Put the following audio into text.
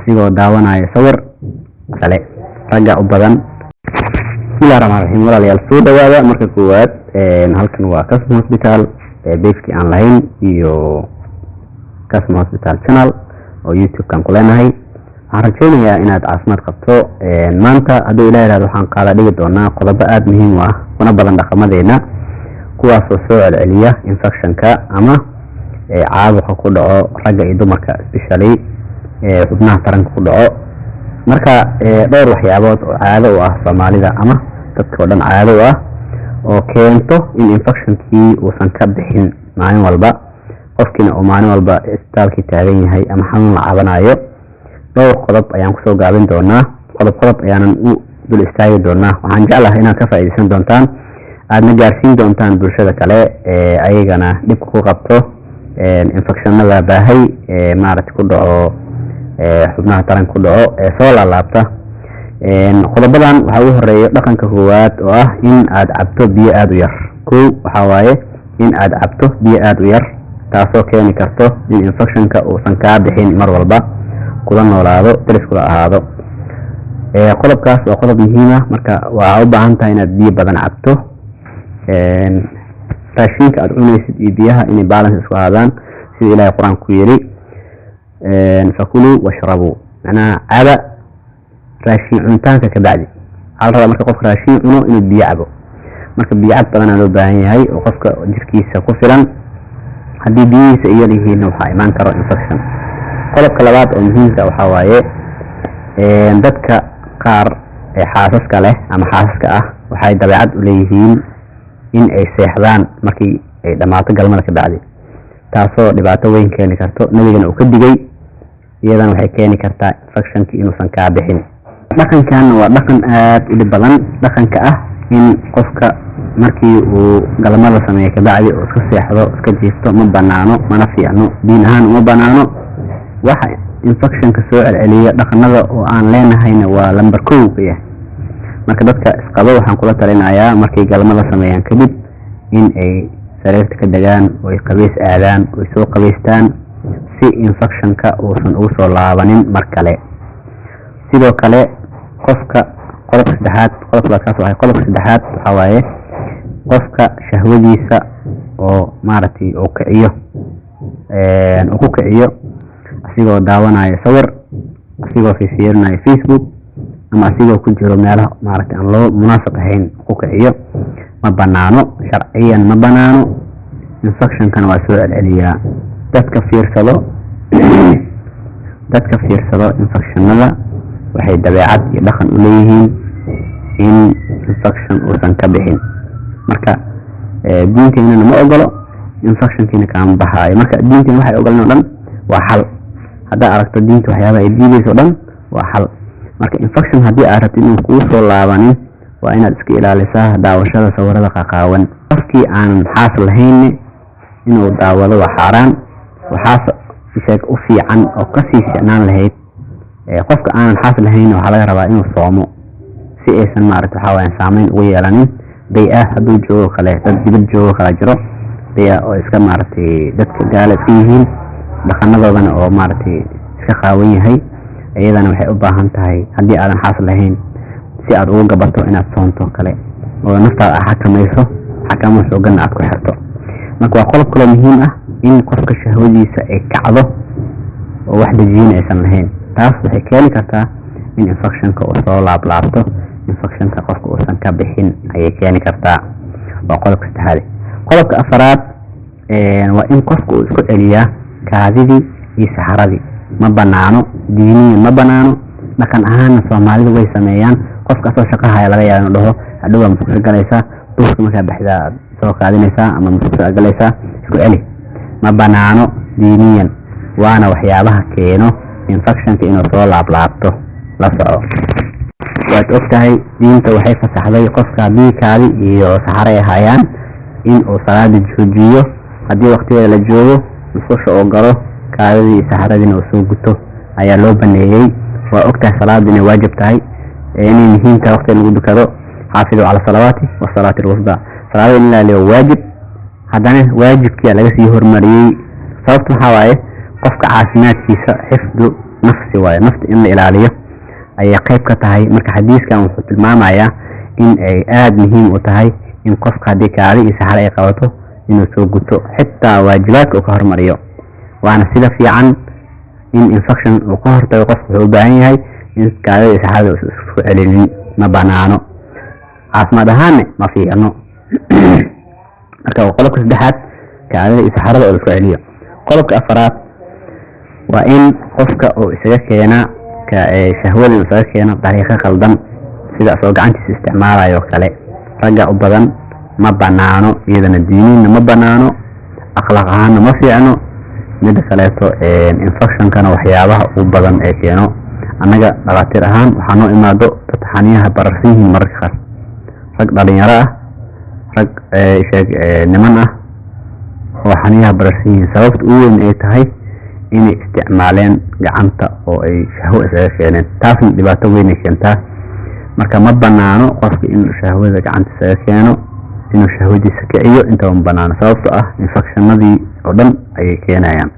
asigoo daawanaya sawir kale ragga u badan. bismillahi rahmaani rahiim. walaalayaal soo dhawaada marka koowaad halkan waa Kasmo Hospital beefkii aan lahayn iyo Kasmo Hospital channel oo YouTube kan ku leenahay. waxaan rajaynayaa inaad caafimaad qabto. maanta hadduu ilaahay yiraahdo waxaan qaada dhigi doonaa qodobo aad muhiim u ah kuna badan dhaqamadeena kuwaas oo soo celceliya infectionka ama caabuqa ku dhaco ragga iyo dumarka especially xubnaha taranka ku dhaco. marka dhowr waxyaabood oo caado u ah Soomaalida ama dadka oo dhan caado u ah oo keento in infectionkii uusan ka bixin maalin walba, qofkiina uu maalin walba isbitaalkii taagan yahay ama xanuun la cabanayo. dhowr qodob ayaan kusoo gaabin doonaa, qodob ayaanan u dul istaagi doonaa. waxaan jeclahay inaad ka faa'iidaysan doontaan, aadna gaarsiin doontaan bulshada kale ayagana dhibka ku qabto infectionada baahay maaragtay ku dhaco xubnaha taranka ku dhaco soo laalaabta. qodobadan waxaa ugu horeeya dhaqanka koowaad oo ah in aad cabto biyo aad u yar. waxaa waaye in aad cabto biyo aad u yar, taasoo keeni karto in infectionka uusan kaa bixin mar walba, kula noolaado, daris kula ahaado. qodobkaas waa qodob muhiim ah. marka waxaa u baahan tahay inaad biyo badan cabto. raashinka aad cunaysid iyo biyaha inay balance isku ahaadaan sida ilaahay qur-aan ku yiri fakulu washrabu, macnaha caba raashin cunitaanka ka bacdi. waxaa la rabaa marka qofka raashin cuno inuu biyo cabo. marka biyo cab badanaa loo baahan yahay oo qofka jirkiisa ku filan. haddii biyihiisa ay yar yihiin waxaa imaan karo infection. qodobka labaad oo muhiimka waxaa waaye dadka qaar ee xaasaska leh ama xaasaska ah waxay dabeecad u leeyihiin in ay seexdaan markii ay dhamaato galmada ka bacdi, taasoo dhibaato weyn keeni karto. nabigana uu ka digay, iyadana waxay keeni kartaa infectionkii inuusan kaa bixin. dhaqankan waa dhaqan aad u dhib badan. dhaqanka ah in qofka markii uu galmada sameeyo ka bacdi uu iska seexdo, iska jiifto, ma banaano, mana fiicno, diin ahaan uma banaano. waxa infectionka soo celceliya dhaqanada oo aan leenahayna waa lambar 1 ka yahay. marka dadka isqabo waxaan kula talinayaa markay galmada sameeyaan kadib in ay sariirta ka degaan oo ay qabeys aadaan oo ay soo qabeystaan si infectionka uusan ugu soo laabanin mar kale. sidoo kale qofka qodobka saddexaad waxaa waaye qofka shahwadiisa oo maaragtay uu ku kiciyo asigoo daawanaya sawir, asigoo fiirinayo Facebook, ama asigoo ku jiro meelaha maaragtay aan loo munaasab ahayn ku kiciyo. ma banaano, sharciyan ma banaano. infectionkana waa soo celceliyaa. dadka fiirsado infectionada waxay dabeecad iyo dhaqan u leeyihiin in infection uusan ka bixin. marka diinteennana ma ogolo, infectionkiina kama baxaayo. marka diinteena waxay ogolaan oo dhan waa xal. haddaad aragto diinta waxyaabaha ay diidayso o dhan waa xal. marka infection haddii aad rabto inuu kuu soo laabanin waa inaad iska ilaalisaa daawashada sawirada qaqaawan. qofkii aan xaas lahayn inuu daawado waa xaaraan. waxaas isaga u fiican oo kasii fiicnaan lahayd qofka aanan xaas lahayn waxaa laga rabaa inuu soomo si aysan maaragta waxaa waayan saameyn ugu yeelanin. day-ah hadduu joogo kale, dad dibad joogo kala jiro day-ah oo iska maaragtay dadka gaala iska yihiin, dhaqanadoodana oo maaragtay iska qaawan yahay. iyadana waxay u baahan tahay haddii aadan xaas lahayn si aad ugu gabato inaad soonto kale oo naftaada xakamayso, xakamo xooganna aad ku xirto. marka waa qodob kaloo muhiim ah in qofka shahwadiisa ay kacdo oo wax dejiyin aysan lahayn. taas waxay keeni kartaa in infectionka uu soo laablaabto, infectionka qofka uusan ka bixin ayay keeni kartaa. waa qodobka saddexaad. qodobka afaraad waa in qofka uu isku celiyaa kaadidii iyo saxaradii. ma banaano, diiniyan ma banaano. dhaqan ahaanna Soomaalidu way sameeyaan. qofka asoo shaqahaya laga yaabo inuu dhaho hadhow musqusha galaysaa, duurka markaa baxdaa soo qaadinaysaa ama musqusha galaysaa, isku celi. ma banaano diiniyan, waana waxyaabaha keeno infectionka inuu soo laablaabto. la soco, waad ogtahay diinta waxay fasaxday qofka haddii kaadi iyo saxaro ay hayaan in uu salaada joojiyo. haddii waqtigeeda la joogo musqusha oo galo, kaadidii iyo saxaradiina uu soo guto ayaa loo baneeyey. waa ogtahay salaada inay waajib tahay, inay muhiim tahay waqtiga lagu dukado. xaafidu cala salawaati wasalaati alwusdaa. salaada in la ilaaliyo waajib, haddana waajibkii laga sii hormariyey. sababta waxaa waaye qofka caafimaadkiisa xifdu nafsi waaye nafta in la ilaaliyo ayay qayb ka tahay marka xadiiskan wuxuu tilmaamayaa in ay aad muhiim u tahay in qofka haddii kaadi iyo saxar ay qabato inuu soo guto xitaa waajibaadka uu ka hormariyo waana sida fiican in infection uu ka hortago qofku wuxuu u baahan yahay in kaadida iyo saxarada isku celinin ma banaano caafimaad ahaanne ma fiicno marka qodobka saddexaad kaadida iyo saxarada oo la isku celiyo qodobka afaraad waa in qofka uu isaga keena shahwada uu isaga keeno dariiqo qaldan sida soo gacantiisa isticmaalayo kale ragga u badan ma banaano iyadana diiniinna ma banaano akhlaaq ahaanna ma fiicno mida kaleeto infectionkana waxyaabaha ugu badan ee keeno annaga dhakhaatiir ahaan waxaa noo imaado dad xaniyaha bararsan yihiin mararka qaar rag dhalinyaro ah rag niman ah oo xaniyaha bararsan yihiin sababta ugu weyn ay tahay inay isticmaaleen gacanta oo ay shahwo isaga keeneen taasna dhibaato weynay keentaa marka ma banaano qofka inuu shahwada gacanta isaga keeno inuu shahwadiisa kiciyo intaba ma banaano sababtoo ah infectionadii oo dhan ayay keenayaan